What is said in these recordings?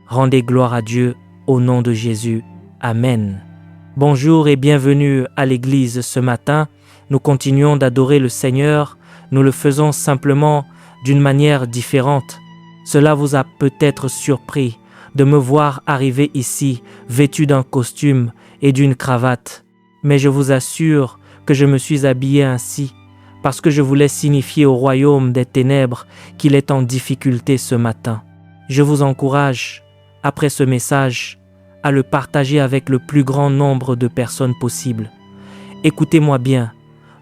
Rendez gloire à Dieu au nom de Jésus. Amen. Bonjour et bienvenue à l'église ce matin. Nous continuons d'adorer le Seigneur. Nous le faisons simplement d'une manière différente. Cela vous a peut-être surpris de me voir arriver ici vêtu d'un costume et d'une cravate. Mais je vous assure que je me suis habillé ainsi parce que je voulais signifier au royaume des ténèbres qu'il est en difficulté ce matin. Je vous encourage, après ce message, à le partager avec le plus grand nombre de personnes possible. Écoutez-moi bien,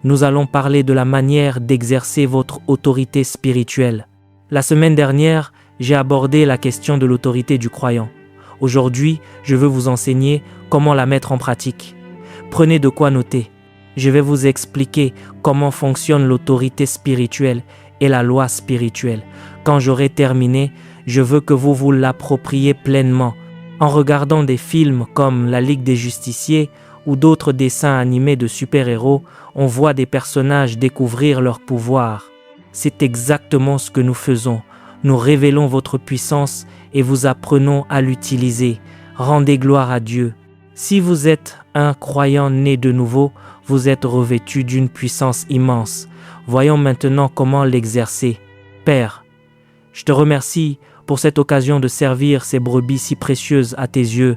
nous allons parler de la manière d'exercer votre autorité spirituelle. La semaine dernière, j'ai abordé la question de l'autorité du croyant. Aujourd'hui, je veux vous enseigner comment la mettre en pratique. Prenez de quoi noter. Je vais vous expliquer comment fonctionne l'autorité spirituelle et la loi spirituelle. Quand j'aurai terminé, je veux que vous vous l'appropriez pleinement en regardant des films comme La Ligue des Justiciers ou d'autres dessins animés de super-héros. On voit des personnages découvrir leur pouvoir. C'est exactement ce que nous faisons. Nous révélons votre puissance et vous apprenons à l'utiliser. Rendez gloire à Dieu. Si vous êtes un croyant né de nouveau, vous êtes revêtu d'une puissance immense. Voyons maintenant comment l'exercer. Père, je te remercie pour cette occasion de servir ces brebis si précieuses à tes yeux.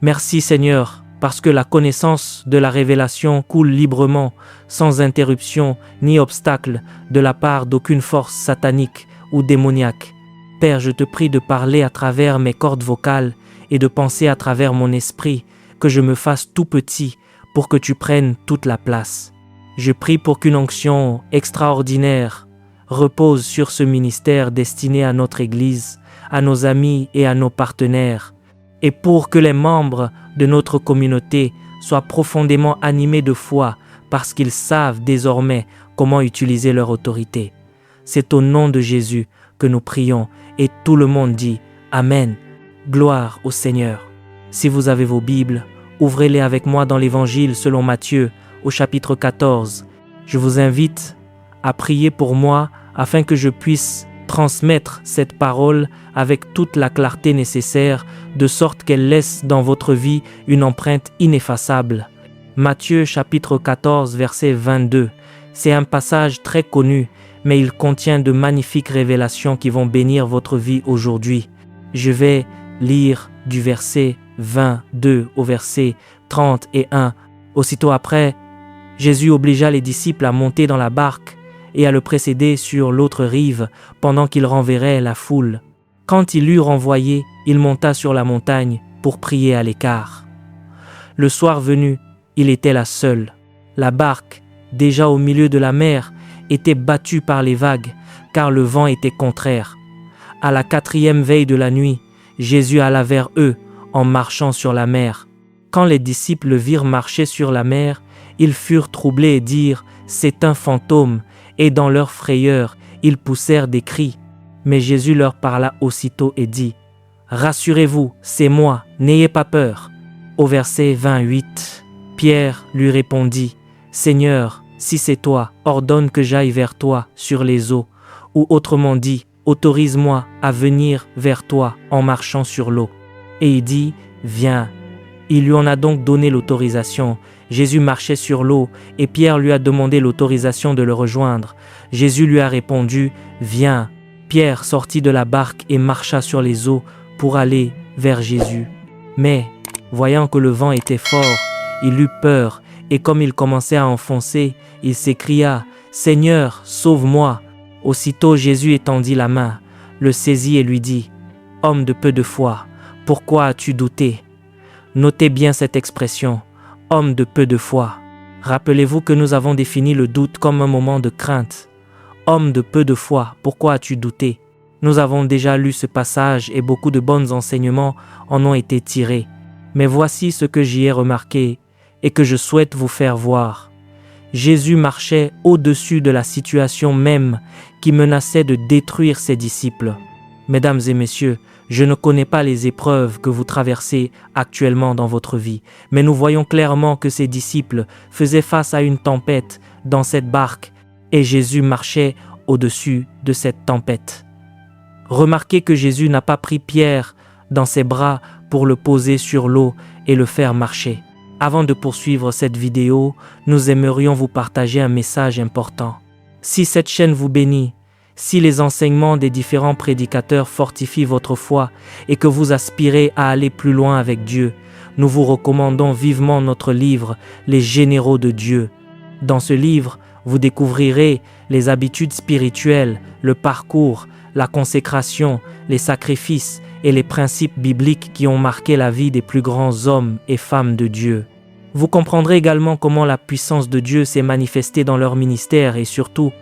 Merci Seigneur, parce que la connaissance de la révélation coule librement, sans interruption ni obstacle de la part d'aucune force satanique ou démoniaque. Père, je te prie de parler à travers mes cordes vocales et de penser à travers mon esprit, que je me fasse tout petit pour que tu prennes toute la place. Je prie pour qu'une onction extraordinaire repose sur ce ministère destiné à notre Église, à nos amis et à nos partenaires, et pour que les membres de notre communauté soient profondément animés de foi parce qu'ils savent désormais comment utiliser leur autorité. C'est au nom de Jésus que nous prions et tout le monde dit Amen. Gloire au Seigneur. Si vous avez vos Bibles, ouvrez-les avec moi dans l'Évangile selon Matthieu au chapitre 14. Je vous invite à prier pour moi afin que je puisse transmettre cette parole avec toute la clarté nécessaire, de sorte qu'elle laisse dans votre vie une empreinte ineffaçable. Matthieu chapitre 14 verset 22. C'est un passage très connu, mais il contient de magnifiques révélations qui vont bénir votre vie aujourd'hui. Je vais lire du verset 22 au verset 31. Aussitôt après, Jésus obligea les disciples à monter dans la barque et à le précéder sur l'autre rive pendant qu'il renverrait la foule. Quand il l'eut renvoyé, il monta sur la montagne pour prier à l'écart. Le soir venu, il était là seul. La barque, déjà au milieu de la mer, était battue par les vagues, car le vent était contraire. À la 4e veille de la nuit, Jésus alla vers eux en marchant sur la mer. Quand les disciples le virent marcher sur la mer, ils furent troublés et dirent « C'est un fantôme !» et dans leur frayeur, ils poussèrent des cris. Mais Jésus leur parla aussitôt et dit « Rassurez-vous, c'est moi, n'ayez pas peur. » Au verset 28, Pierre lui répondit « Seigneur, si c'est toi, ordonne que j'aille vers toi sur les eaux. » Ou autrement dit, autorise-moi à venir vers toi en marchant sur l'eau. Et il dit « Viens ». Il lui en a donc donné l'autorisation. Jésus marchait sur l'eau et Pierre lui a demandé l'autorisation de le rejoindre. Jésus lui a répondu « Viens ». Pierre sortit de la barque et marcha sur les eaux pour aller vers Jésus. Mais, voyant que le vent était fort, il eut peur et comme il commençait à enfoncer, il s'écria « Seigneur, sauve-moi ». Aussitôt Jésus étendit la main, le saisit et lui dit « Homme de peu de foi, pourquoi as-tu douté ?» Notez bien cette expression, homme de peu de foi. Rappelez-vous que nous avons défini le doute comme un moment de crainte. Homme de peu de foi, pourquoi as-tu douté? Nous avons déjà lu ce passage et beaucoup de bons enseignements en ont été tirés. Mais voici ce que j'y ai remarqué et que je souhaite vous faire voir. Jésus marchait au-dessus de la situation même qui menaçait de détruire ses disciples. Mesdames et messieurs, je ne connais pas les épreuves que vous traversez actuellement dans votre vie, mais nous voyons clairement que ses disciples faisaient face à une tempête dans cette barque et Jésus marchait au-dessus de cette tempête. Remarquez que Jésus n'a pas pris Pierre dans ses bras pour le poser sur l'eau et le faire marcher. Avant de poursuivre cette vidéo, nous aimerions vous partager un message important. Si cette chaîne vous bénit, si les enseignements des différents prédicateurs fortifient votre foi et que vous aspirez à aller plus loin avec Dieu, nous vous recommandons vivement notre livre « Les généraux de Dieu ». Dans ce livre, vous découvrirez les habitudes spirituelles, le parcours, la consécration, les sacrifices et les principes bibliques qui ont marqué la vie des plus grands hommes et femmes de Dieu. Vous comprendrez également comment la puissance de Dieu s'est manifestée dans leur ministère et surtout,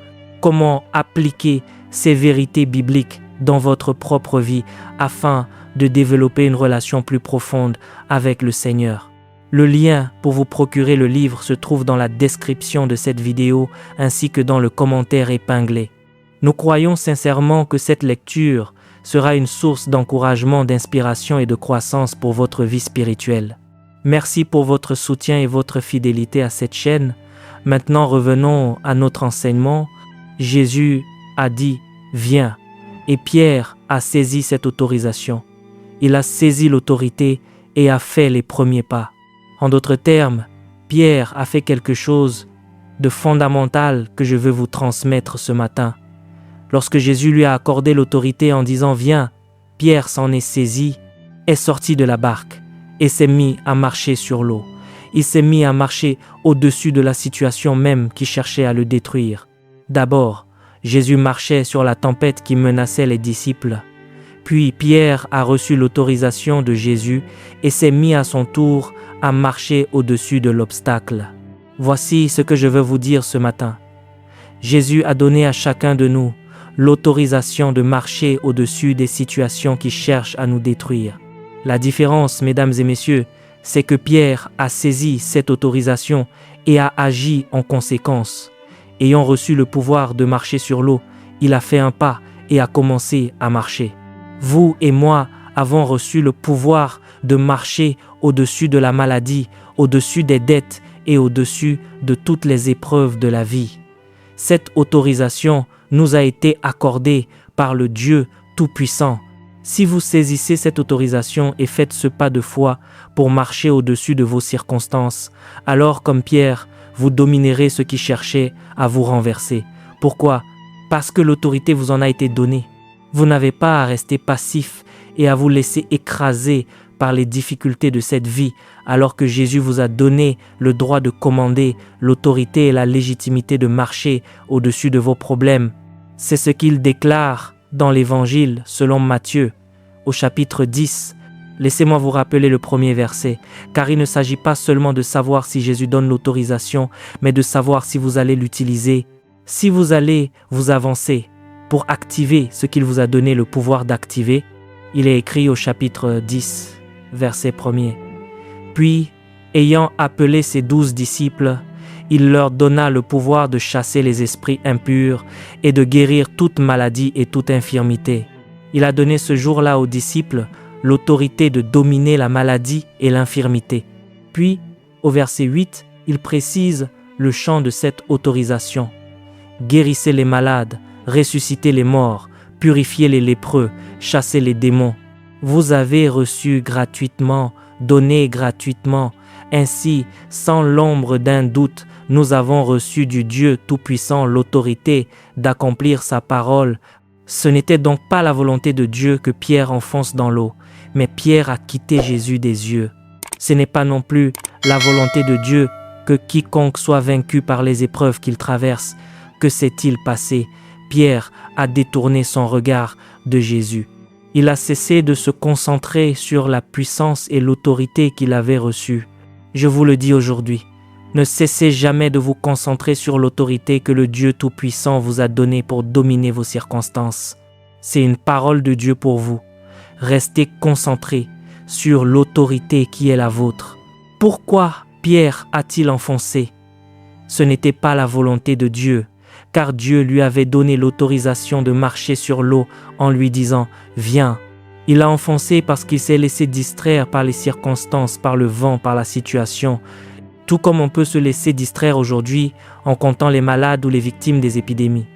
comment appliquer ces vérités bibliques dans votre propre vie afin de développer une relation plus profonde avec le Seigneur. Le lien pour vous procurer le livre se trouve dans la description de cette vidéo ainsi que dans le commentaire épinglé. Nous croyons sincèrement que cette lecture sera une source d'encouragement, d'inspiration et de croissance pour votre vie spirituelle. Merci pour votre soutien et votre fidélité à cette chaîne. Maintenant, revenons à notre enseignement. Jésus a dit « Viens » et Pierre a saisi cette autorisation. Il a saisi l'autorité et a fait les premiers pas. En d'autres termes, Pierre a fait quelque chose de fondamental que je veux vous transmettre ce matin. Lorsque Jésus lui a accordé l'autorité en disant « Viens », Pierre s'en est saisi, est sorti de la barque et s'est mis à marcher sur l'eau. Il s'est mis à marcher au-dessus de la situation même qui cherchait à le détruire. D'abord, Jésus marchait sur la tempête qui menaçait les disciples. Puis Pierre a reçu l'autorisation de Jésus et s'est mis à son tour à marcher au-dessus de l'obstacle. Voici ce que je veux vous dire ce matin. Jésus a donné à chacun de nous l'autorisation de marcher au-dessus des situations qui cherchent à nous détruire. La différence, mesdames et messieurs, c'est que Pierre a saisi cette autorisation et a agi en conséquence. Ayant reçu le pouvoir de marcher sur l'eau, il a fait un pas et a commencé à marcher. Vous et moi avons reçu le pouvoir de marcher au-dessus de la maladie, au-dessus des dettes et au-dessus de toutes les épreuves de la vie. Cette autorisation nous a été accordée par le Dieu Tout-Puissant. Si vous saisissez cette autorisation et faites ce pas de foi pour marcher au-dessus de vos circonstances, alors comme Pierre, vous dominerez ce qui cherchait à vous renverser. Pourquoi? Parce que l'autorité vous en a été donnée. Vous n'avez pas à rester passif et à vous laisser écraser par les difficultés de cette vie, alors que Jésus vous a donné le droit de commander, l'autorité et la légitimité de marcher au-dessus de vos problèmes. C'est ce qu'il déclare dans l'Évangile selon Matthieu, au chapitre 10. Laissez-moi vous rappeler le premier verset, car il ne s'agit pas seulement de savoir si Jésus donne l'autorisation, mais de savoir si vous allez l'utiliser, si vous allez vous avancer pour activer ce qu'il vous a donné le pouvoir d'activer. Il est écrit au chapitre 10, verset 1er. Puis, ayant appelé ses 12 disciples, il leur donna le pouvoir de chasser les esprits impurs et de guérir toute maladie et toute infirmité. Il a donné ce jour-là aux disciples l'autorité de dominer la maladie et l'infirmité. Puis, au verset 8, il précise le champ de cette autorisation. Guérissez les malades, ressuscitez les morts, purifiez les lépreux, chassez les démons. Vous avez reçu gratuitement, donné gratuitement. Ainsi, sans l'ombre d'un doute, nous avons reçu du Dieu Tout-Puissant l'autorité d'accomplir sa parole. Ce n'était donc pas la volonté de Dieu que Pierre enfonce dans l'eau, mais Pierre a quitté Jésus des yeux. Ce n'est pas non plus la volonté de Dieu que quiconque soit vaincu par les épreuves qu'il traverse. Que s'est-il passé? Pierre a détourné son regard de Jésus. Il a cessé de se concentrer sur la puissance et l'autorité qu'il avait reçue. Je vous le dis aujourd'hui, ne cessez jamais de vous concentrer sur l'autorité que le Dieu Tout-Puissant vous a donnée pour dominer vos circonstances. C'est une parole de Dieu pour vous. Restez concentrés sur l'autorité qui est la vôtre. Pourquoi Pierre a-t-il enfoncé? Ce n'était pas la volonté de Dieu, car Dieu lui avait donné l'autorisation de marcher sur l'eau en lui disant « Viens ». Il a enfoncé parce qu'il s'est laissé distraire par les circonstances, par le vent, par la situation. Tout comme on peut se laisser distraire aujourd'hui en comptant les malades ou les victimes des épidémies.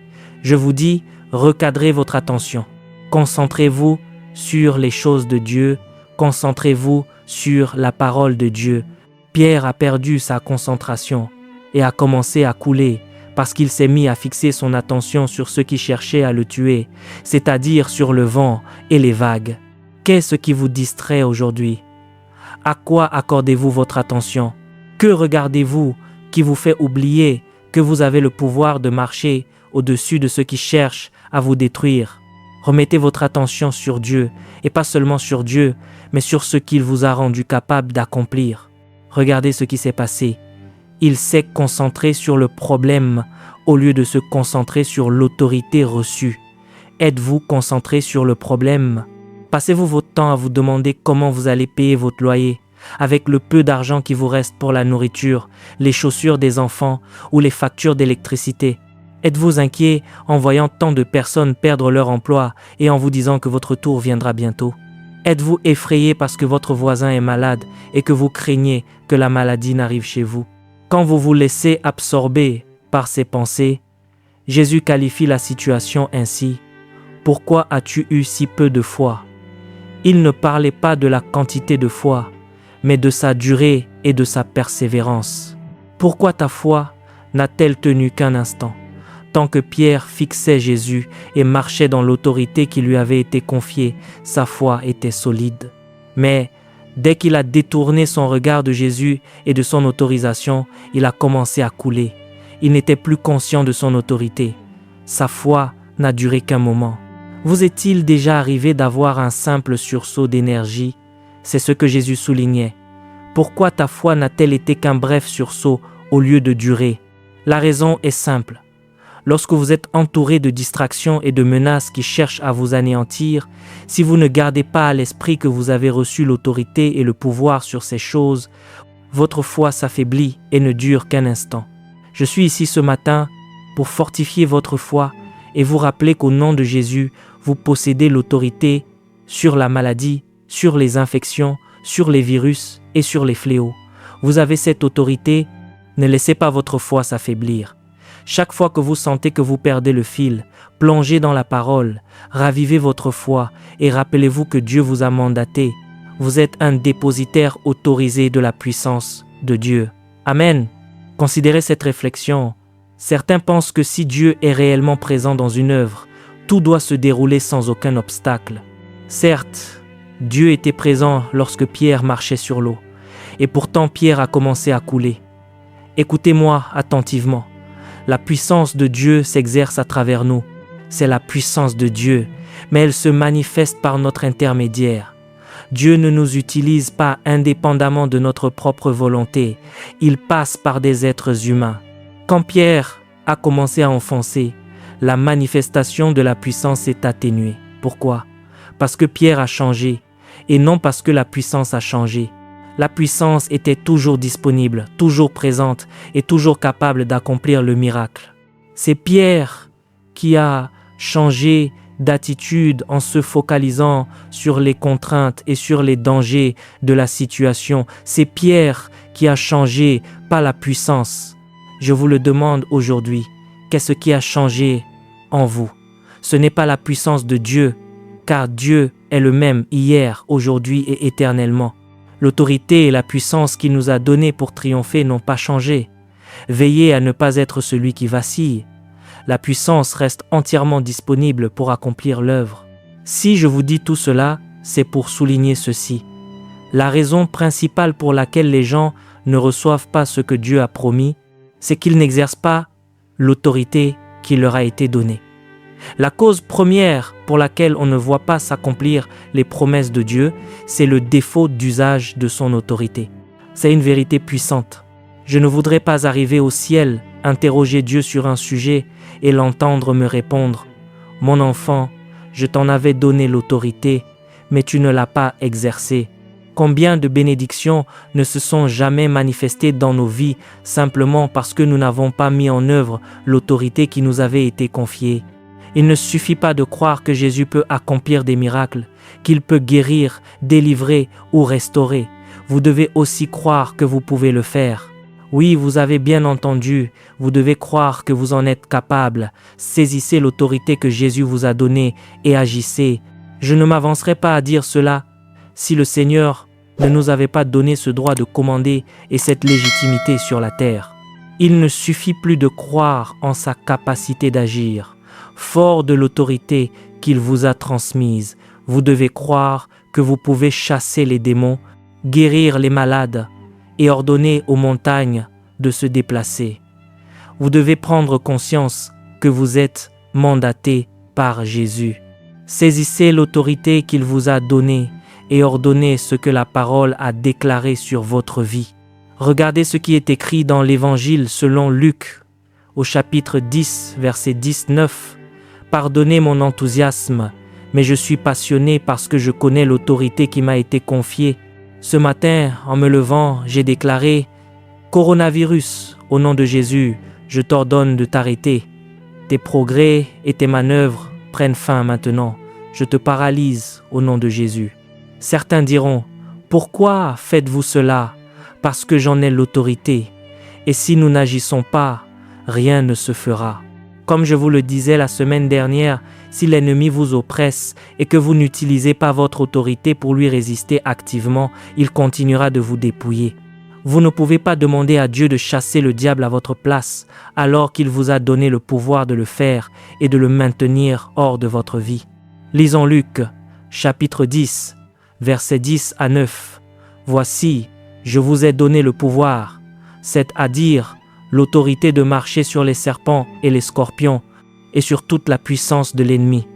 Je vous dis, recadrez votre attention. Concentrez-vous sur les choses de Dieu, concentrez-vous sur la parole de Dieu. Pierre a perdu sa concentration et a commencé à couler parce qu'il s'est mis à fixer son attention sur ceux qui cherchaient à le tuer, c'est-à-dire sur le vent et les vagues. Qu'est-ce qui vous distrait aujourd'hui? À quoi accordez-vous votre attention? Que regardez-vous qui vous fait oublier que vous avez le pouvoir de marcher au-dessus de ceux qui cherchent à vous détruire? Remettez votre attention sur Dieu, et pas seulement sur Dieu, mais sur ce qu'il vous a rendu capable d'accomplir. Regardez ce qui s'est passé. Il s'est concentré sur le problème au lieu de se concentrer sur l'autorité reçue. Êtes-vous concentré sur le problème? Passez-vous votre temps à vous demander comment vous allez payer votre loyer, avec le peu d'argent qui vous reste pour la nourriture, les chaussures des enfants ou les factures d'électricité? Êtes-vous inquiet en voyant tant de personnes perdre leur emploi et en vous disant que votre tour viendra bientôt? Êtes-vous effrayé parce que votre voisin est malade et que vous craignez que la maladie n'arrive chez vous? Quand vous vous laissez absorber par ces pensées, Jésus qualifie la situation ainsi. Pourquoi as-tu eu si peu de foi? Il ne parlait pas de la quantité de foi, mais de sa durée et de sa persévérance. Pourquoi ta foi n'a-t-elle tenu qu'un instant? Tant que Pierre fixait Jésus et marchait dans l'autorité qui lui avait été confiée, sa foi était solide. Mais dès qu'il a détourné son regard de Jésus et de son autorisation, il a commencé à couler. Il n'était plus conscient de son autorité. Sa foi n'a duré qu'un moment. Vous est-il déjà arrivé d'avoir un simple sursaut d'énergie? C'est ce que Jésus soulignait. Pourquoi ta foi n'a-t-elle été qu'un bref sursaut au lieu de durer? La raison est simple. Lorsque vous êtes entouré de distractions et de menaces qui cherchent à vous anéantir, si vous ne gardez pas à l'esprit que vous avez reçu l'autorité et le pouvoir sur ces choses, votre foi s'affaiblit et ne dure qu'un instant. Je suis ici ce matin pour fortifier votre foi et vous rappeler qu'au nom de Jésus, vous possédez l'autorité sur la maladie, sur les infections, sur les virus et sur les fléaux. Vous avez cette autorité, ne laissez pas votre foi s'affaiblir. Chaque fois que vous sentez que vous perdez le fil, plongez dans la parole, ravivez votre foi et rappelez-vous que Dieu vous a mandaté. Vous êtes un dépositaire autorisé de la puissance de Dieu. Amen. Considérez cette réflexion. Certains pensent que si Dieu est réellement présent dans une œuvre, tout doit se dérouler sans aucun obstacle. Certes, Dieu était présent lorsque Pierre marchait sur l'eau, et pourtant Pierre a commencé à couler. Écoutez-moi attentivement. La puissance de Dieu s'exerce à travers nous. C'est la puissance de Dieu, mais elle se manifeste par notre intermédiaire. Dieu ne nous utilise pas indépendamment de notre propre volonté. Il passe par des êtres humains. Quand Pierre a commencé à enfoncer, la manifestation de la puissance s'est atténuée. Pourquoi? Parce que Pierre a changé, et non parce que la puissance a changé. La puissance était toujours disponible, toujours présente et toujours capable d'accomplir le miracle. C'est Pierre qui a changé d'attitude en se focalisant sur les contraintes et sur les dangers de la situation. C'est Pierre qui a changé, pas la puissance. Je vous le demande aujourd'hui, qu'est-ce qui a changé en vous? Ce n'est pas la puissance de Dieu, car Dieu est le même hier, aujourd'hui et éternellement. L'autorité et la puissance qu'il nous a données pour triompher n'ont pas changé. Veillez à ne pas être celui qui vacille. La puissance reste entièrement disponible pour accomplir l'œuvre. Si je vous dis tout cela, c'est pour souligner ceci. La raison principale pour laquelle les gens ne reçoivent pas ce que Dieu a promis, c'est qu'ils n'exercent pas l'autorité qui leur a été donnée. La cause première pour laquelle on ne voit pas s'accomplir les promesses de Dieu, c'est le défaut d'usage de son autorité. C'est une vérité puissante. Je ne voudrais pas arriver au ciel, interroger Dieu sur un sujet et l'entendre me répondre « Mon enfant, je t'en avais donné l'autorité, mais tu ne l'as pas exercée. » Combien de bénédictions ne se sont jamais manifestées dans nos vies simplement parce que nous n'avons pas mis en œuvre l'autorité qui nous avait été confiée. Il ne suffit pas de croire que Jésus peut accomplir des miracles, qu'il peut guérir, délivrer ou restaurer. Vous devez aussi croire que vous pouvez le faire. Oui, vous avez bien entendu, vous devez croire que vous en êtes capable. Saisissez l'autorité que Jésus vous a donnée et agissez. Je ne m'avancerai pas à dire cela si le Seigneur ne nous avait pas donné ce droit de commander et cette légitimité sur la terre. Il ne suffit plus de croire en sa capacité d'agir. Fort de l'autorité qu'il vous a transmise, vous devez croire que vous pouvez chasser les démons, guérir les malades et ordonner aux montagnes de se déplacer. Vous devez prendre conscience que vous êtes mandaté par Jésus. Saisissez l'autorité qu'il vous a donnée et ordonnez ce que la parole a déclaré sur votre vie. Regardez ce qui est écrit dans l'Évangile selon Luc, au chapitre 10, verset 19. « Pardonnez mon enthousiasme, mais je suis passionné parce que je connais l'autorité qui m'a été confiée. Ce matin, en me levant, j'ai déclaré « Coronavirus, au nom de Jésus, je t'ordonne de t'arrêter. Tes progrès et tes manœuvres prennent fin maintenant. Je te paralyse au nom de Jésus. » Certains diront « Pourquoi faites-vous cela ? Parce que j'en ai l'autorité. Et si nous n'agissons pas, rien ne se fera. » Comme je vous le disais la semaine dernière, si l'ennemi vous oppresse et que vous n'utilisez pas votre autorité pour lui résister activement, il continuera de vous dépouiller. Vous ne pouvez pas demander à Dieu de chasser le diable à votre place, alors qu'il vous a donné le pouvoir de le faire et de le maintenir hors de votre vie. Lisons Luc, chapitre 10, versets 10 à 9. « Voici, je vous ai donné le pouvoir, c'est-à-dire l'autorité de marcher sur les serpents et les scorpions et sur toute la puissance de l'ennemi. »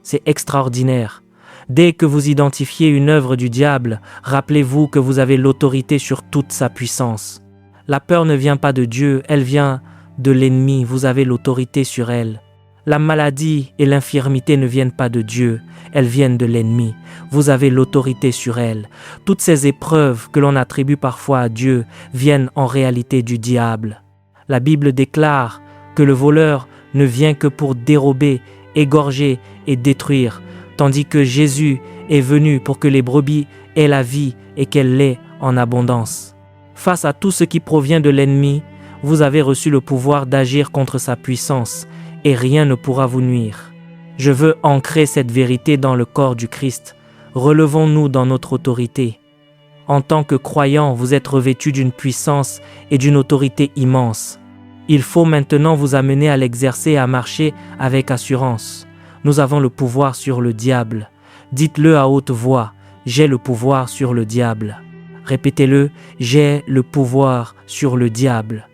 C'est extraordinaire. Dès que vous identifiez une œuvre du diable, rappelez-vous que vous avez l'autorité sur toute sa puissance. La peur ne vient pas de Dieu, elle vient de l'ennemi, vous avez l'autorité sur elle. La maladie et l'infirmité ne viennent pas de Dieu, elles viennent de l'ennemi. Vous avez l'autorité sur elles. Toutes ces épreuves que l'on attribue parfois à Dieu viennent en réalité du diable. La Bible déclare que le voleur ne vient que pour dérober, égorger et détruire, tandis que Jésus est venu pour que les brebis aient la vie et qu'elle l'ait en abondance. Face à tout ce qui provient de l'ennemi, vous avez reçu le pouvoir d'agir contre sa puissance et rien ne pourra vous nuire. Je veux ancrer cette vérité dans le corps du Christ. Relevons-nous dans notre autorité. En tant que croyants, vous êtes revêtus d'une puissance et d'une autorité immense. Il faut maintenant vous amener à l'exercer et à marcher avec assurance. Nous avons le pouvoir sur le diable. Dites-le à haute voix, j'ai le pouvoir sur le diable. Répétez-le, j'ai le pouvoir sur le diable.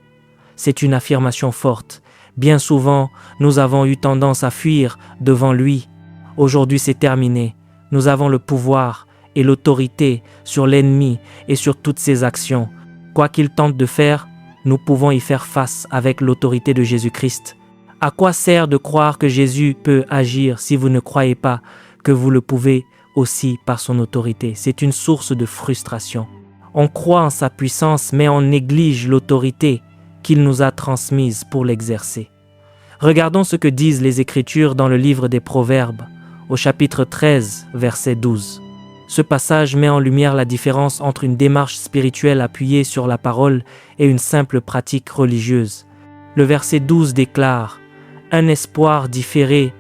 C'est une affirmation forte. Bien souvent, nous avons eu tendance à fuir devant lui. Aujourd'hui, c'est terminé. Nous avons le pouvoir et l'autorité sur l'ennemi et sur toutes ses actions. Quoi qu'il tente de faire, nous pouvons y faire face avec l'autorité de Jésus-Christ. À quoi sert de croire que Jésus peut agir si vous ne croyez pas que vous le pouvez aussi par son autorité? C'est une source de frustration. On croit en sa puissance, mais on néglige l'autorité qu'il nous a transmise pour l'exercer. Regardons ce que disent les Écritures dans le livre des Proverbes, au chapitre 13, verset 12. Ce passage met en lumière la différence entre une démarche spirituelle appuyée sur la parole et une simple pratique religieuse. Le verset 12 déclare « Un espoir différé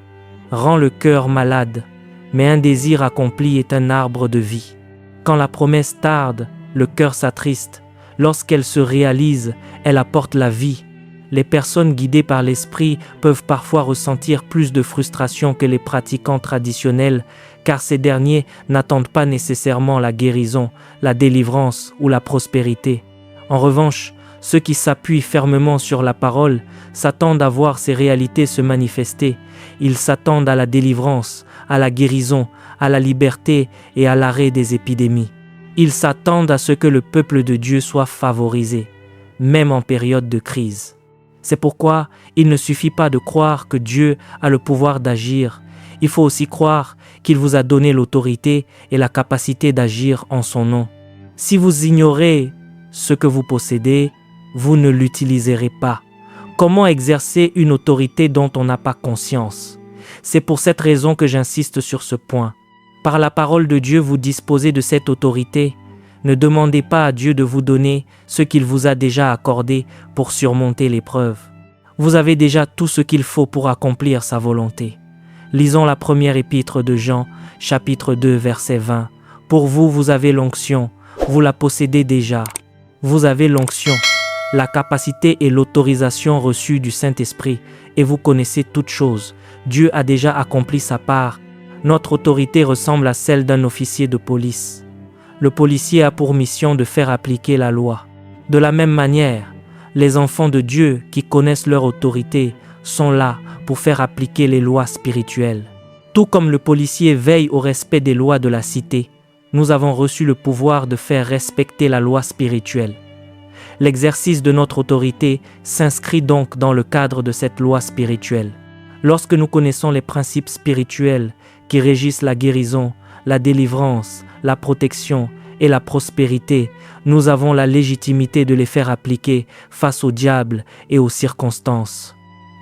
rend le cœur malade, mais un désir accompli est un arbre de vie. Quand la promesse tarde, le cœur s'attriste. Lorsqu'elle se réalise, elle apporte la vie. Les personnes guidées par l'esprit peuvent parfois ressentir plus de frustration que les pratiquants traditionnels, car ces derniers n'attendent pas nécessairement la guérison, la délivrance ou la prospérité. En revanche, ceux qui s'appuient fermement sur la parole s'attendent à voir ces réalités se manifester. Ils s'attendent à la délivrance, à la guérison, à la liberté et à l'arrêt des épidémies. Ils s'attendent à ce que le peuple de Dieu soit favorisé, même en période de crise. C'est pourquoi il ne suffit pas de croire que Dieu a le pouvoir d'agir. Il faut aussi croire qu'il vous a donné l'autorité et la capacité d'agir en son nom. Si vous ignorez ce que vous possédez, vous ne l'utiliserez pas. Comment exercer une autorité dont on n'a pas conscience? C'est pour cette raison que j'insiste sur ce point. Par la parole de Dieu, vous disposez de cette autorité. Ne demandez pas à Dieu de vous donner ce qu'il vous a déjà accordé pour surmonter l'épreuve. Vous avez déjà tout ce qu'il faut pour accomplir sa volonté. Lisons la première épître de Jean, chapitre 2, verset 20. Pour vous, vous avez l'onction, vous la possédez déjà. Vous avez l'onction, la capacité et l'autorisation reçues du Saint-Esprit, et vous connaissez toutes choses. Dieu a déjà accompli sa part. Notre autorité ressemble à celle d'un officier de police. Le policier a pour mission de faire appliquer la loi. De la même manière, les enfants de Dieu qui connaissent leur autorité sont là pour faire appliquer les lois spirituelles. Tout comme le policier veille au respect des lois de la cité, nous avons reçu le pouvoir de faire respecter la loi spirituelle. L'exercice de notre autorité s'inscrit donc dans le cadre de cette loi spirituelle. Lorsque nous connaissons les principes spirituels qui régissent la guérison, la délivrance, la protection et la prospérité, nous avons la légitimité de les faire appliquer face au diable et aux circonstances.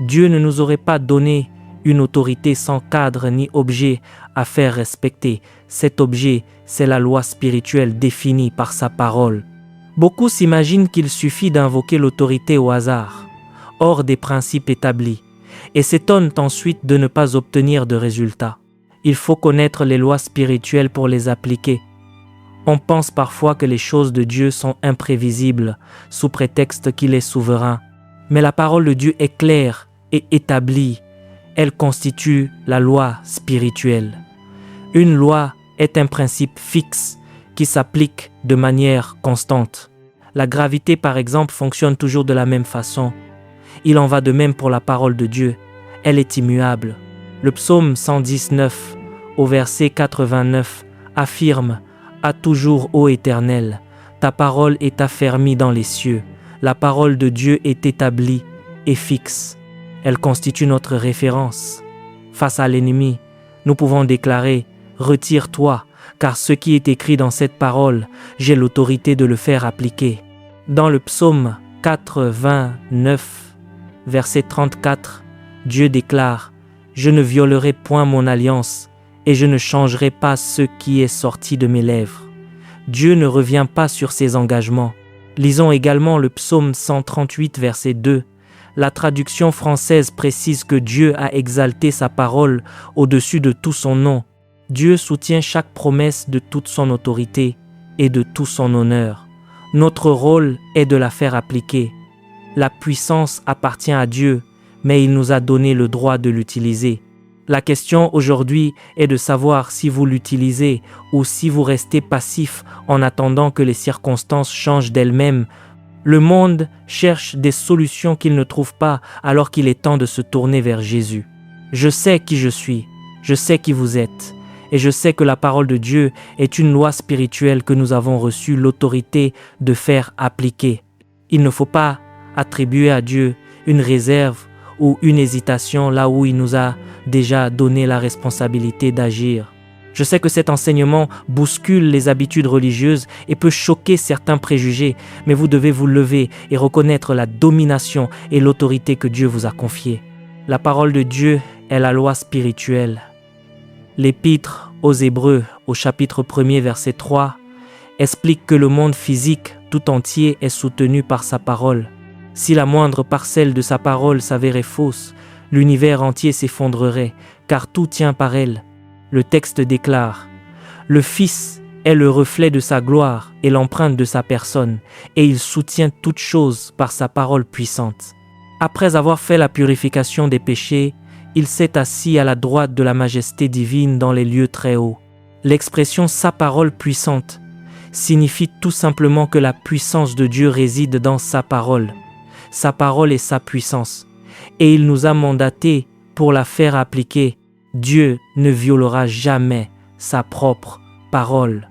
Dieu ne nous aurait pas donné une autorité sans cadre ni objet à faire respecter. Cet objet, c'est la loi spirituelle définie par sa parole. Beaucoup s'imaginent qu'il suffit d'invoquer l'autorité au hasard, hors des principes établis, et s'étonnent ensuite de ne pas obtenir de résultats. Il faut connaître les lois spirituelles pour les appliquer. On pense parfois que les choses de Dieu sont imprévisibles, sous prétexte qu'il est souverain. Mais la parole de Dieu est claire et établie. Elle constitue la loi spirituelle. Une loi est un principe fixe qui s'applique de manière constante. La gravité, par exemple, fonctionne toujours de la même façon. Il en va de même pour la parole de Dieu. Elle est immuable. Le psaume 119, au verset 89, affirme « À toujours, ô Éternel, ta parole est affermie dans les cieux. La parole de Dieu est établie et fixe. » Elle constitue notre référence. Face à l'ennemi, nous pouvons déclarer « Retire-toi, car ce qui est écrit dans cette parole, j'ai l'autorité de le faire appliquer. » Dans le psaume 89, verset 34, Dieu déclare « Je ne violerai point mon alliance et je ne changerai pas ce qui est sorti de mes lèvres. » Dieu ne revient pas sur ses engagements. Lisons également le psaume 138, verset 2. La traduction française précise que Dieu a exalté sa parole au-dessus de tout son nom. Dieu soutient chaque promesse de toute son autorité et de tout son honneur. Notre rôle est de la faire appliquer. La puissance appartient à Dieu, mais il nous a donné le droit de l'utiliser. La question aujourd'hui est de savoir si vous l'utilisez ou si vous restez passif en attendant que les circonstances changent d'elles-mêmes. Le monde cherche des solutions qu'il ne trouve pas alors qu'il est temps de se tourner vers Jésus. Je sais qui je suis, je sais qui vous êtes, et je sais que la parole de Dieu est une loi spirituelle que nous avons reçu l'autorité de faire appliquer. Il ne faut pas attribuer à Dieu une réserve ou une hésitation là où il nous a déjà donné la responsabilité d'agir. Je sais que cet enseignement bouscule les habitudes religieuses et peut choquer certains préjugés, mais vous devez vous lever et reconnaître la domination et l'autorité que Dieu vous a confiée. La parole de Dieu est la loi spirituelle. L'Épître aux Hébreux, au chapitre 1er, verset 3, explique que le monde physique tout entier est soutenu par sa parole. Si la moindre parcelle de sa parole s'avérait fausse, l'univers entier s'effondrerait, car tout tient par elle. Le texte déclare « Le Fils est le reflet de sa gloire et l'empreinte de sa personne, et il soutient toutes choses par sa parole puissante. » Après avoir fait la purification des péchés, il s'est assis à la droite de la majesté divine dans les lieux très hauts. L'expression « sa parole puissante » signifie tout simplement que la puissance de Dieu réside dans sa parole. Sa parole est sa puissance, et il nous a mandatés pour la faire appliquer. Dieu ne violera jamais sa propre parole.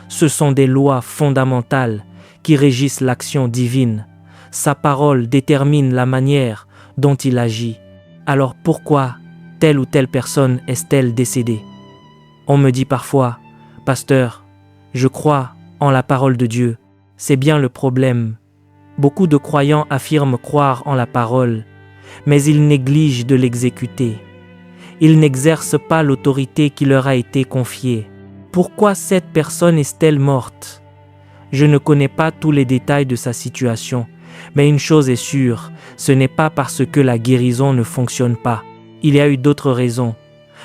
Ce sont des lois fondamentales qui régissent l'action divine. Sa parole détermine la manière dont il agit. Alors pourquoi telle ou telle personne est-elle décédée? On me dit parfois, « Pasteur, je crois en la parole de Dieu. » C'est bien le problème. Beaucoup de croyants affirment croire en la parole, mais ils négligent de l'exécuter. Ils n'exercent pas l'autorité qui leur a été confiée. Pourquoi cette personne est-elle morte? Je ne connais pas tous les détails de sa situation, mais une chose est sûre, ce n'est pas parce que la guérison ne fonctionne pas. Il y a eu d'autres raisons.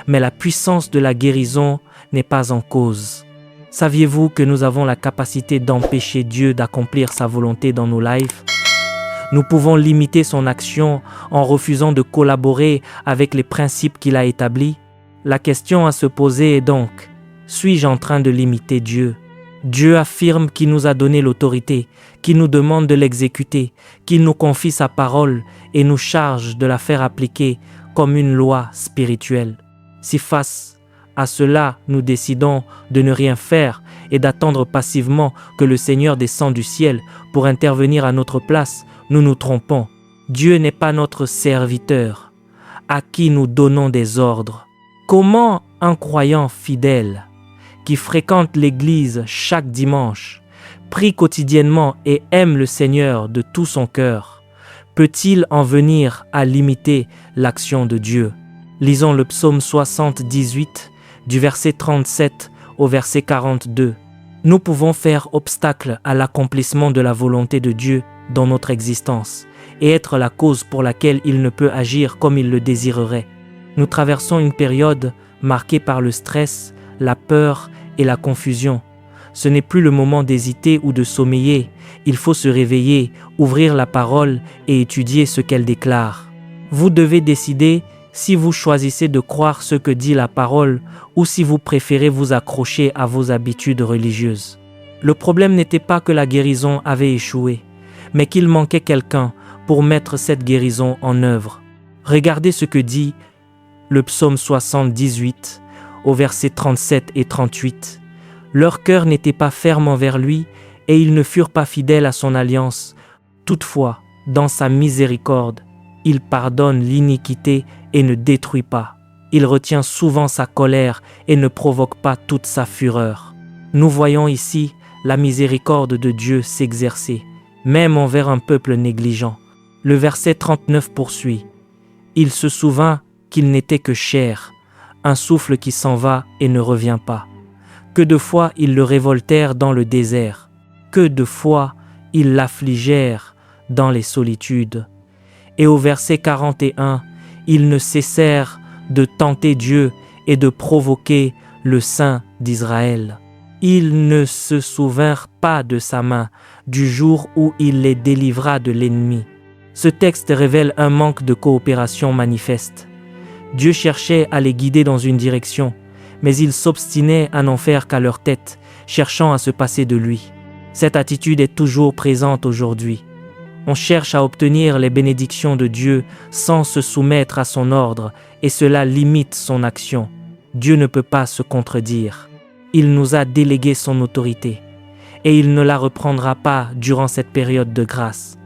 mais la puissance de la guérison n'est pas en cause. Saviez-vous que nous avons la capacité d'empêcher Dieu d'accomplir sa volonté dans nos lives? Nous pouvons limiter son action en refusant de collaborer avec les principes qu'il a établis. La question à se poser est donc, suis-je en train de limiter Dieu? Dieu affirme qu'il nous a donné l'autorité, qu'il nous demande de l'exécuter, qu'il nous confie sa parole et nous charge de la faire appliquer comme une loi spirituelle. Si face à cela, nous décidons de ne rien faire et d'attendre passivement que le Seigneur descende du ciel pour intervenir à notre place, nous nous trompons. Dieu n'est pas notre serviteur, à qui nous donnons des ordres. Comment un croyant fidèle qui fréquente l'église chaque dimanche, prie quotidiennement et aime le Seigneur de tout son cœur, peut-il en venir à limiter l'action de Dieu? Lisons le psaume 78, du verset 37 au verset 42. Nous pouvons faire obstacle à l'accomplissement de la volonté de Dieu dans notre existence et être la cause pour laquelle il ne peut agir comme il le désirerait. Nous traversons une période marquée par le stress, la peur et la confusion. Ce n'est plus le moment d'hésiter ou de sommeiller. Il faut se réveiller, ouvrir la parole et étudier ce qu'elle déclare. Vous devez décider si vous choisissez de croire ce que dit la parole ou si vous préférez vous accrocher à vos habitudes religieuses. Le problème n'était pas que la guérison avait échoué, mais qu'il manquait quelqu'un pour mettre cette guérison en œuvre. Regardez ce que dit le psaume 78 au verset 37 et 38. Leur cœur n'était pas ferme envers lui et ils ne furent pas fidèles à son alliance. Toutefois, dans sa miséricorde, il pardonne l'iniquité et ne détruit pas. Il retient souvent sa colère et ne provoque pas toute sa fureur. Nous voyons ici la miséricorde de Dieu s'exercer, même envers un peuple négligent. Le verset 39 poursuit. Il se souvint qu'il n'était que chair, un souffle qui s'en va et ne revient pas. Que de fois ils le révoltèrent dans le désert, que de fois ils l'affligèrent dans les solitudes. Et au verset 41, ils ne cessèrent de tenter Dieu et de provoquer le Saint d'Israël. Ils ne se souvinrent pas de sa main, du jour où il les délivra de l'ennemi. Ce texte révèle un manque de coopération manifeste. Dieu cherchait à les guider dans une direction, mais ils s'obstinaient à n'en faire qu'à leur tête, cherchant à se passer de lui. Cette attitude est toujours présente aujourd'hui. On cherche à obtenir les bénédictions de Dieu sans se soumettre à son ordre, et cela limite son action. Dieu ne peut pas se contredire. Il nous a délégué son autorité, et il ne la reprendra pas durant cette période de grâce.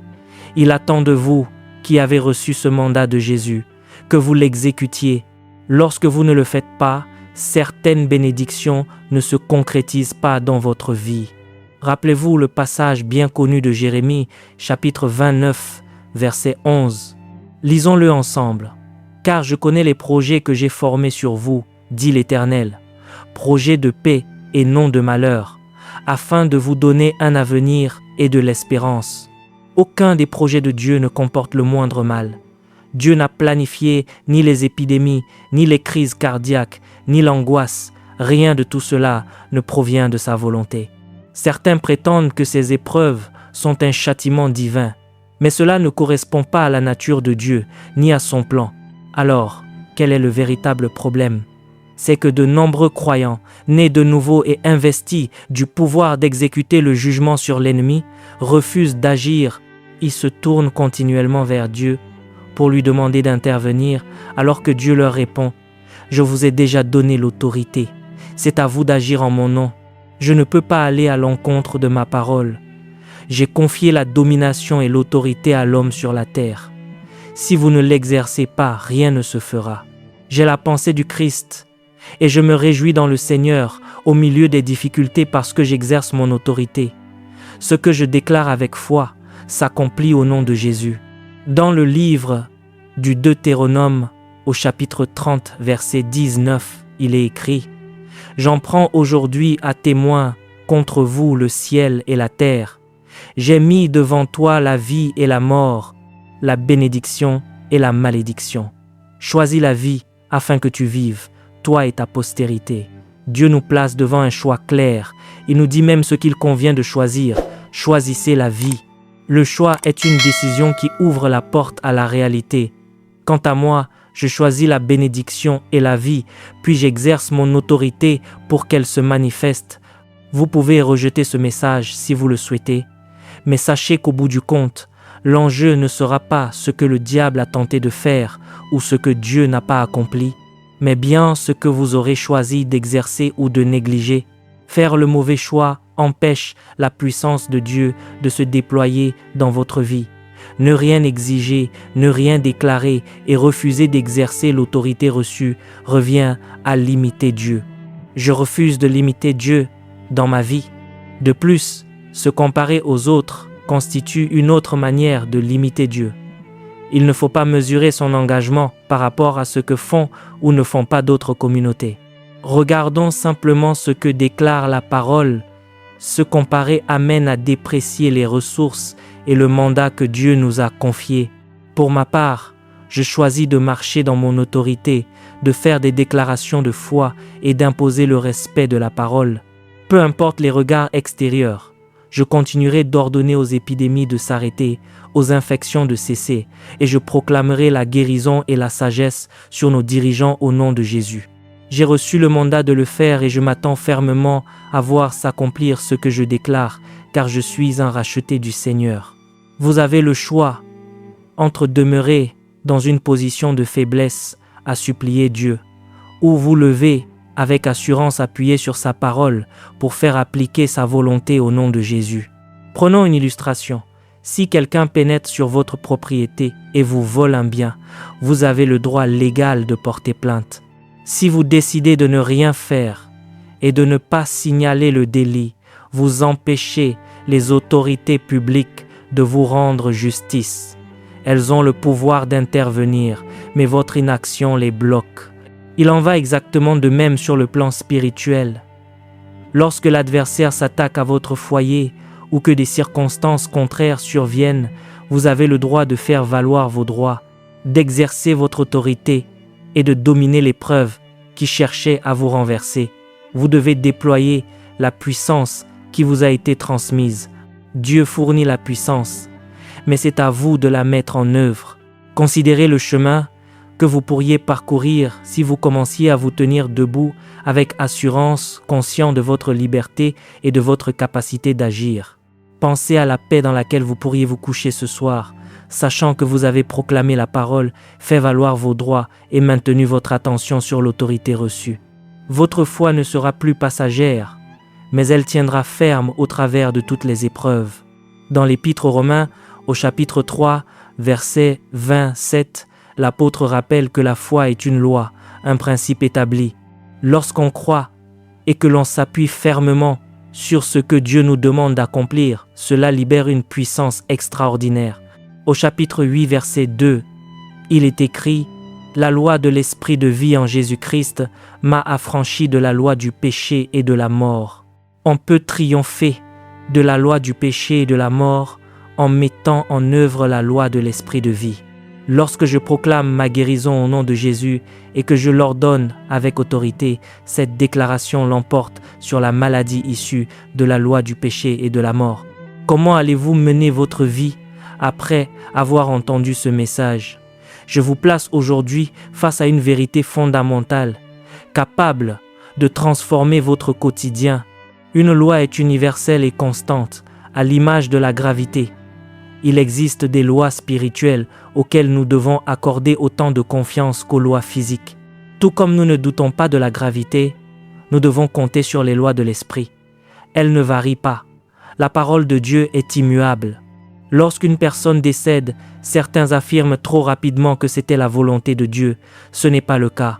Il attend de vous, qui avez reçu ce mandat de Jésus, que vous l'exécutiez. Lorsque vous ne le faites pas, certaines bénédictions ne se concrétisent pas dans votre vie. Rappelez-vous le passage bien connu de Jérémie, chapitre 29, verset 11. Lisons-le ensemble. « Car je connais les projets que j'ai formés sur vous, dit l'Éternel, projets de paix et non de malheur, afin de vous donner un avenir et de l'espérance. » Aucun des projets de Dieu ne comporte le moindre mal. Dieu n'a planifié ni les épidémies, ni les crises cardiaques, ni l'angoisse. Rien de tout cela ne provient de sa volonté. Certains prétendent que ces épreuves sont un châtiment divin, mais cela ne correspond pas à la nature de Dieu, ni à son plan. Alors, quel est le véritable problème? C'est que de nombreux croyants, nés de nouveau et investis du pouvoir d'exécuter le jugement sur l'ennemi, refusent d'agir. Ils se tournent continuellement vers Dieu pour lui demander d'intervenir, alors que Dieu leur répond « Je vous ai déjà donné l'autorité. C'est à vous d'agir en mon nom. Je ne peux pas aller à l'encontre de ma parole. J'ai confié la domination et l'autorité à l'homme sur la terre. Si vous ne l'exercez pas, rien ne se fera. J'ai la pensée du Christ et je me réjouis dans le Seigneur au milieu des difficultés parce que j'exerce mon autorité. Ce que je déclare avec foi s'accomplit au nom de Jésus. » Dans le livre du Deutéronome, au chapitre 30, verset 19, il est écrit « J'en prends aujourd'hui à témoin contre vous le ciel et la terre. J'ai mis devant toi la vie et la mort, la bénédiction et la malédiction. Choisis la vie afin que tu vives, toi et ta postérité. Dieu nous place devant un choix clair. Il nous dit même ce qu'il convient de choisir. Choisissez la vie. Le choix est une décision qui ouvre la porte à la réalité. Quant à moi, je choisis la bénédiction et la vie, puis j'exerce mon autorité pour qu'elle se manifeste. Vous pouvez rejeter ce message si vous le souhaitez, mais sachez qu'au bout du compte, l'enjeu ne sera pas ce que le diable a tenté de faire ou ce que Dieu n'a pas accompli, mais bien ce que vous aurez choisi d'exercer ou de négliger. Faire le mauvais choix empêche la puissance de Dieu de se déployer dans votre vie. Ne rien exiger, ne rien déclarer et refuser d'exercer l'autorité reçue revient à limiter Dieu. Je refuse de limiter Dieu dans ma vie. De plus, se comparer aux autres constitue une autre manière de limiter Dieu. Il ne faut pas mesurer son engagement par rapport à ce que font ou ne font pas d'autres communautés. Regardons simplement ce que déclare la parole. Se comparer amène à déprécier les ressources et le mandat que Dieu nous a confié. Pour ma part, je choisis de marcher dans mon autorité, de faire des déclarations de foi et d'imposer le respect de la parole. Peu importe les regards extérieurs, je continuerai d'ordonner aux épidémies de s'arrêter, aux infections de cesser, et je proclamerai la guérison et la sagesse sur nos dirigeants au nom de Jésus. J'ai reçu le mandat de le faire et je m'attends fermement à voir s'accomplir ce que je déclare, car je suis un racheté du Seigneur. Vous avez le choix entre demeurer dans une position de faiblesse à supplier Dieu, ou vous lever avec assurance appuyé sur sa parole pour faire appliquer sa volonté au nom de Jésus. Prenons une illustration. Si quelqu'un pénètre sur votre propriété et vous vole un bien, vous avez le droit légal de porter plainte. Si vous décidez de ne rien faire et de ne pas signaler le délit, vous empêchez les autorités publiques de vous rendre justice. Elles ont le pouvoir d'intervenir, mais votre inaction les bloque. Il en va exactement de même sur le plan spirituel. Lorsque l'adversaire s'attaque à votre foyer ou que des circonstances contraires surviennent, vous avez le droit de faire valoir vos droits, d'exercer votre autorité et de dominer l'épreuve qui cherchait à vous renverser. Vous devez déployer la puissance qui vous a été transmise. Dieu fournit la puissance, mais c'est à vous de la mettre en œuvre. Considérez le chemin que vous pourriez parcourir si vous commenciez à vous tenir debout avec assurance, conscient de votre liberté et de votre capacité d'agir. Pensez à la paix dans laquelle vous pourriez vous coucher ce soir, sachant que vous avez proclamé la parole, fait valoir vos droits et maintenu votre attention sur l'autorité reçue. Votre foi ne sera plus passagère, mais elle tiendra ferme au travers de toutes les épreuves. Dans l'Épître aux Romains, au chapitre 3, verset 27, l'apôtre rappelle que la foi est une loi, un principe établi. Lorsqu'on croit et que l'on s'appuie fermement sur ce que Dieu nous demande d'accomplir, cela libère une puissance extraordinaire. Au chapitre 8, verset 2, il est écrit « La loi de l'esprit de vie en Jésus-Christ m'a affranchi de la loi du péché et de la mort. » On peut triompher de la loi du péché et de la mort en mettant en œuvre la loi de l'esprit de vie. Lorsque je proclame ma guérison au nom de Jésus et que je l'ordonne avec autorité, cette déclaration l'emporte sur la maladie issue de la loi du péché et de la mort. Comment allez-vous mener votre vie après avoir entendu ce message? Je vous place aujourd'hui face à une vérité fondamentale, capable de transformer votre quotidien. Une loi est universelle et constante, à l'image de la gravité. Il existe des lois spirituelles auxquelles nous devons accorder autant de confiance qu'aux lois physiques. Tout comme nous ne doutons pas de la gravité, nous devons compter sur les lois de l'esprit. Elles ne varient pas. La parole de Dieu est immuable. Lorsqu'une personne décède, certains affirment trop rapidement que c'était la volonté de Dieu. Ce n'est pas le cas.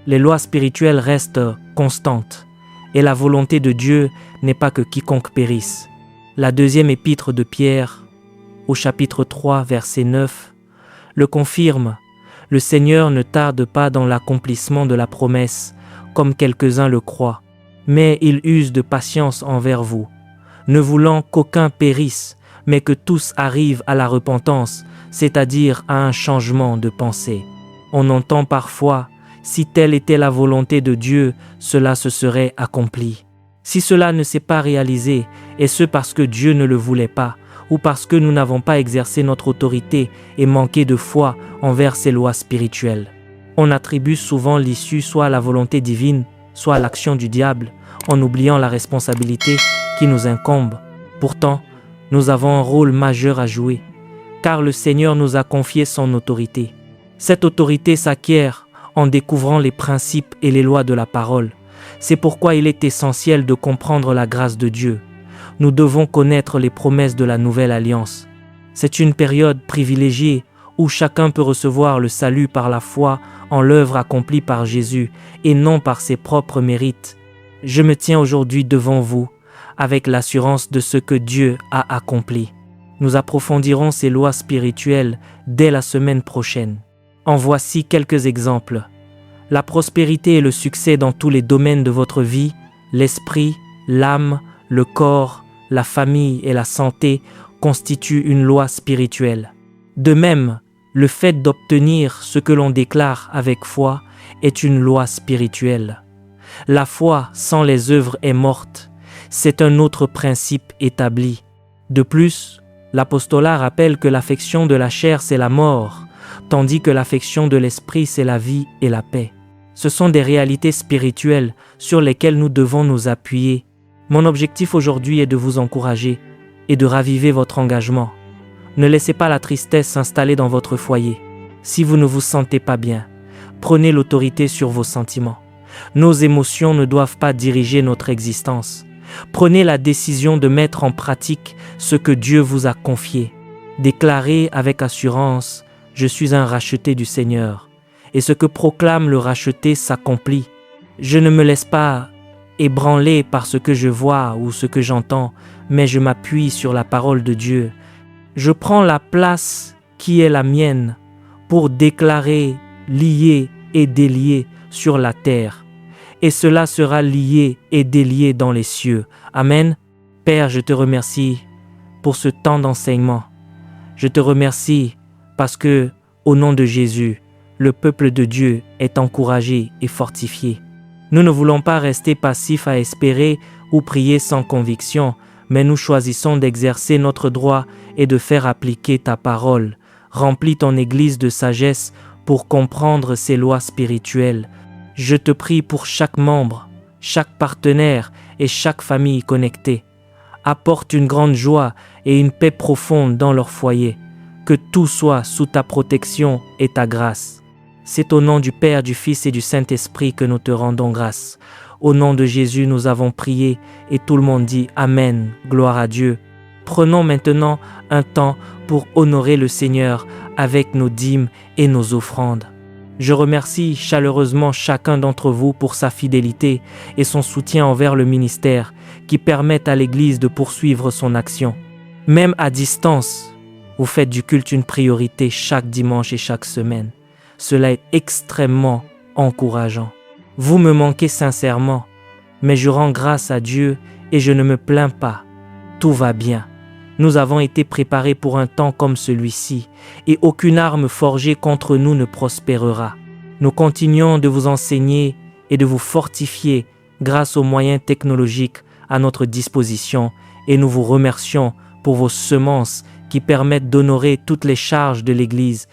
Les lois spirituelles restent constantes. Et la volonté de Dieu n'est pas que quiconque périsse. La deuxième épître de Pierre, au chapitre 3, verset 9, le confirme. Le Seigneur ne tarde pas dans l'accomplissement de la promesse, comme quelques-uns le croient, mais il use de patience envers vous, ne voulant qu'aucun périsse, mais que tous arrivent à la repentance, c'est-à-dire à un changement de pensée. On entend parfois Si telle était la volonté de Dieu, cela se serait accompli. Si cela ne s'est pas réalisé, est-ce parce que Dieu ne le voulait pas, ou parce que nous n'avons pas exercé notre autorité et manqué de foi envers ces lois spirituelles? On attribue souvent l'issue soit à la volonté divine, soit à l'action du diable, en oubliant la responsabilité qui nous incombe. Pourtant, nous avons un rôle majeur à jouer, car le Seigneur nous a confié son autorité. Cette autorité s'acquiert en découvrant les principes et les lois de la parole. C'est pourquoi il est essentiel de comprendre la grâce de Dieu. Nous devons connaître les promesses de la nouvelle alliance. C'est une période privilégiée où chacun peut recevoir le salut par la foi en l'œuvre accomplie par Jésus et non par ses propres mérites. Je me tiens aujourd'hui devant vous avec l'assurance de ce que Dieu a accompli. Nous approfondirons ces lois spirituelles dès la semaine prochaine. En voici quelques exemples. La prospérité et le succès dans tous les domaines de votre vie, l'esprit, l'âme, le corps, la famille et la santé constituent une loi spirituelle. De même, le fait d'obtenir ce que l'on déclare avec foi est une loi spirituelle. La foi sans les œuvres est morte. C'est un autre principe établi. De plus, l'apostolat rappelle que l'affection de la chair c'est la mort, tandis que l'affection de l'esprit c'est la vie et la paix. Ce sont des réalités spirituelles sur lesquelles nous devons nous appuyer. Mon objectif aujourd'hui est de vous encourager et de raviver votre engagement. Ne laissez pas la tristesse s'installer dans votre foyer. Si vous ne vous sentez pas bien, prenez l'autorité sur vos sentiments. Nos émotions ne doivent pas diriger notre existence. Prenez la décision de mettre en pratique ce que Dieu vous a confié. Déclarez avec assurance « Je suis un racheté du Seigneur » et ce que proclame le racheté s'accomplit. Je ne me laisse pas ébranler par ce que je vois ou ce que j'entends, mais je m'appuie sur la parole de Dieu. Je prends la place qui est la mienne pour déclarer, lier et délier sur la terre. Et cela sera lié et délié dans les cieux. Amen. Père, je te remercie pour ce temps d'enseignement. Je te remercie parce que, au nom de Jésus, le peuple de Dieu est encouragé et fortifié. Nous ne voulons pas rester passifs à espérer ou prier sans conviction, mais nous choisissons d'exercer notre droit et de faire appliquer ta parole. Remplis ton Église de sagesse pour comprendre ces lois spirituelles. Je te prie pour chaque membre, chaque partenaire et chaque famille connectée. Apporte une grande joie et une paix profonde dans leur foyer. Que tout soit sous ta protection et ta grâce. C'est au nom du Père, du Fils et du Saint-Esprit que nous te rendons grâce. Au nom de Jésus, nous avons prié et tout le monde dit Amen, gloire à Dieu. Prenons maintenant un temps pour honorer le Seigneur avec nos dîmes et nos offrandes. Je remercie chaleureusement chacun d'entre vous pour sa fidélité et son soutien envers le ministère qui permettent à l'Église de poursuivre son action. Même à distance, vous faites du culte une priorité chaque dimanche et chaque semaine. Cela est extrêmement encourageant. Vous me manquez sincèrement, mais je rends grâce à Dieu et je ne me plains pas. Tout va bien. Nous avons été préparés pour un temps comme celui-ci et aucune arme forgée contre nous ne prospérera. Nous continuons de vous enseigner et de vous fortifier grâce aux moyens technologiques à notre disposition et nous vous remercions pour vos semences qui permettent d'honorer toutes les charges de l'Église.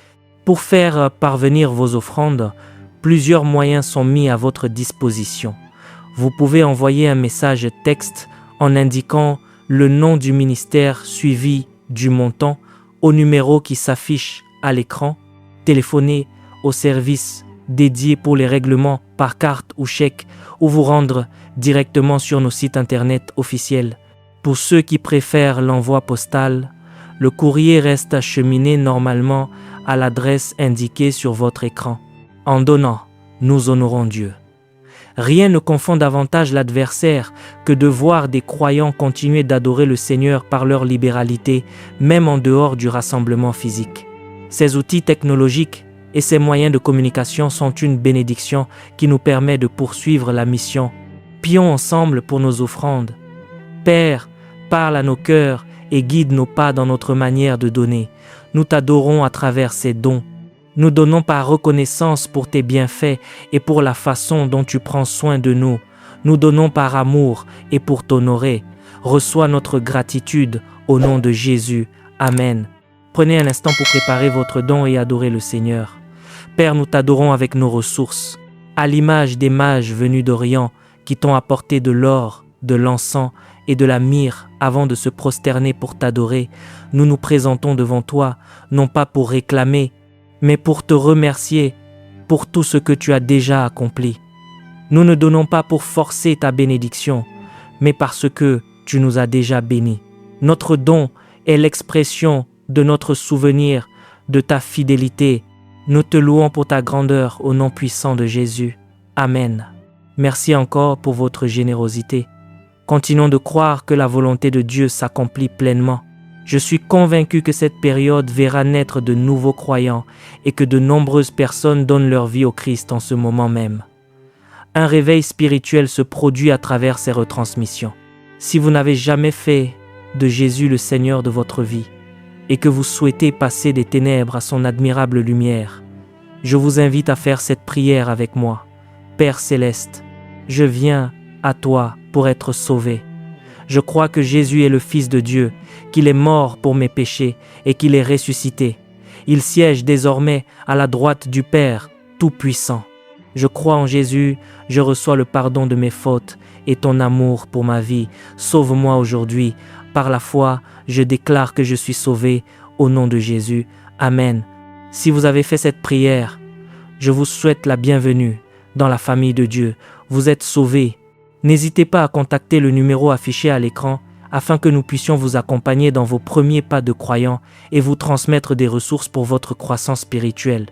Pour faire parvenir vos offrandes, plusieurs moyens sont mis à votre disposition. Vous pouvez envoyer un message texte en indiquant le nom du ministère suivi du montant au numéro qui s'affiche à l'écran. Téléphonez au service dédié pour les règlements par carte ou chèque ou vous rendre directement sur nos sites internet officiels. Pour ceux qui préfèrent l'envoi postal, le courrier reste acheminé normalement à l'adresse indiquée sur votre écran. En donnant, nous honorons Dieu. Rien ne confond davantage l'adversaire que de voir des croyants continuer d'adorer le Seigneur par leur libéralité, même en dehors du rassemblement physique. Ces outils technologiques et ces moyens de communication sont une bénédiction qui nous permet de poursuivre la mission. Prions ensemble pour nos offrandes. Père, parle à nos cœurs et guide nos pas dans notre manière de donner. Nous t'adorons à travers ces dons. Nous donnons par reconnaissance pour tes bienfaits et pour la façon dont tu prends soin de nous. Nous donnons par amour et pour t'honorer. Reçois notre gratitude au nom de Jésus. Amen. Prenez un instant pour préparer votre don et adorer le Seigneur. Père, nous t'adorons avec nos ressources, à l'image des mages venus d'Orient qui t'ont apporté de l'or, de l'encens et de la myrrhe avant de se prosterner pour t'adorer. Nous nous présentons devant toi, non pas pour réclamer, mais pour te remercier pour tout ce que tu as déjà accompli. Nous ne donnons pas pour forcer ta bénédiction, mais parce que tu nous as déjà bénis. Notre don est l'expression de notre souvenir de ta fidélité. Nous te louons pour ta grandeur au nom puissant de Jésus. Amen. Merci encore pour votre générosité. Continuons de croire que la volonté de Dieu s'accomplit pleinement. Je suis convaincu que cette période verra naître de nouveaux croyants et que de nombreuses personnes donnent leur vie au Christ en ce moment même. Un réveil spirituel se produit à travers ces retransmissions. Si vous n'avez jamais fait de Jésus le Seigneur de votre vie et que vous souhaitez passer des ténèbres à son admirable lumière, je vous invite à faire cette prière avec moi. Père céleste, je viens à toi pour être sauvé. Je crois que Jésus est le Fils de Dieu, qu'il est mort pour mes péchés et qu'il est ressuscité. Il siège désormais à la droite du Père Tout-Puissant. Je crois en Jésus, je reçois le pardon de mes fautes et ton amour pour ma vie. Sauve-moi aujourd'hui. Par la foi, je déclare que je suis sauvé au nom de Jésus. Amen. Si vous avez fait cette prière, je vous souhaite la bienvenue dans la famille de Dieu. Vous êtes sauvés. N'hésitez pas à contacter le numéro affiché à l'écran afin que nous puissions vous accompagner dans vos premiers pas de croyant et vous transmettre des ressources pour votre croissance spirituelle.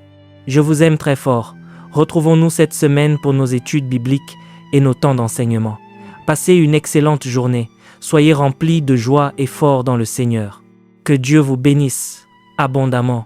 Je vous aime très fort. Retrouvons-nous cette semaine pour nos études bibliques et nos temps d'enseignement. Passez une excellente journée. Soyez remplis de joie et forts dans le Seigneur. Que Dieu vous bénisse abondamment.